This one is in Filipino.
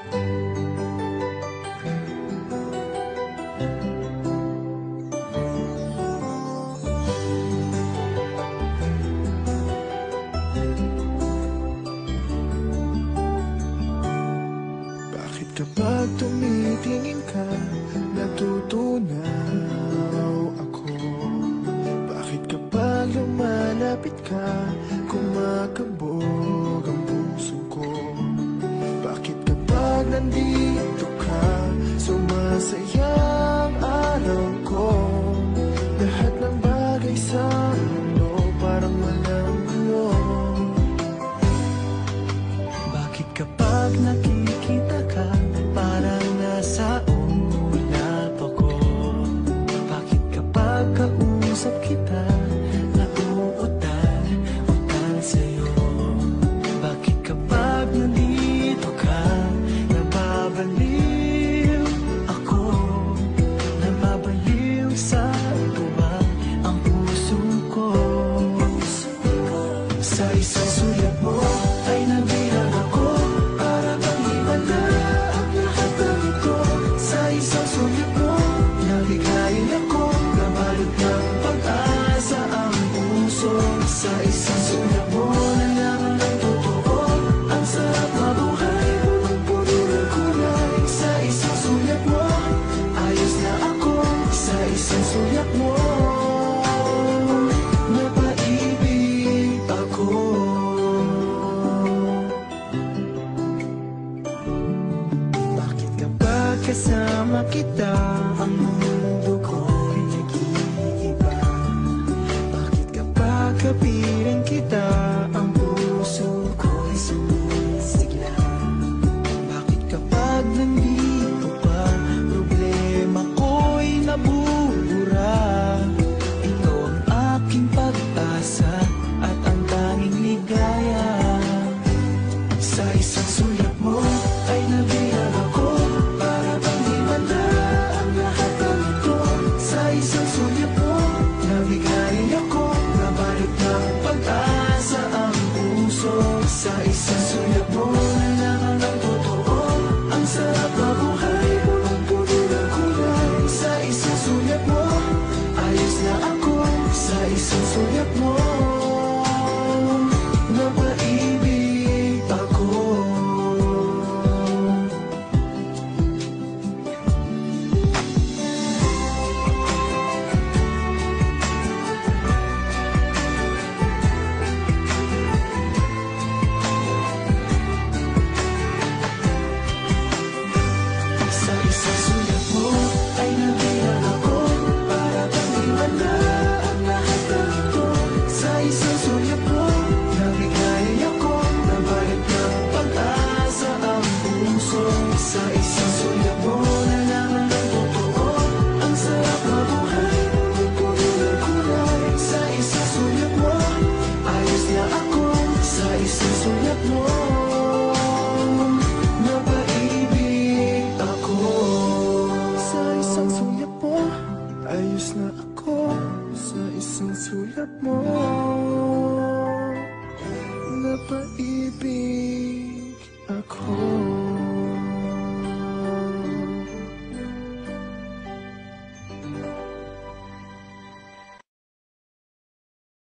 Bakit kapag tumitingin ka, natutunaw ako? Bakit kapag lumalapit ka, kumakabog ang puso ko? Bakit kapag nandito ka, sumasaya ang araw ko? Lahat ng bagay sa mundo parang walang gulo. Bakit kapag nakikita ka, parang nasa ulap ako? Bakit kapag kausap kita, nauutal sa'yo? Bakit kapag nandito ka, nababaliw ako? Nababaliw sa tuwa ang puso ko. Sa isang sulat mo ay nabilang ako, para bang himala ang lahat ng ito. Sa isang sulat mo, nabigayin ako, nabalot ng pag-asa ang puso. Sa isang sulat mo, nalaman ng totoo, ang sarap mabuhay, punong-puno ng kulay. Sa isang sulat mo, ayos na ako. Sa isang sulat mo, napaibig ako. Bakit kapag kasama kita, ang mundo ko'y nag-iiba? Bakit kapag kapiling kita, ang puso ko'y sumisigla? Bakit kapag nandito ka, problema ko'y nabubura? Ikaw ang aking pag-asa at ang tanging ligaya. Sa isang sulat mo ay nabilang ako, para bang himala ang lahat ng ito. Sa isang sulat mo, nabigayin ako, nabalik ng pag-asa ang puso. Sa isang sulat mo, nalaman ng totoo, ang sarap mabuhay, punong-puno ng kulay. Sa isang sulat mo, ayos na ako. Sa isang sulat mo, napaibig ako. Sa isang sulat mo ay nabilang ako, para bang himala ang lahat ng ito. Sa isang sulat mo, nabigayin ako, nabalik ng pag-asa ang puso. Sa isang sulat mo, nalaman ng totoo, ang sarap mabuhay, punong-puno ng kulay. Sa isang sulat mo, ayos na ako. Sa isang sulat mo,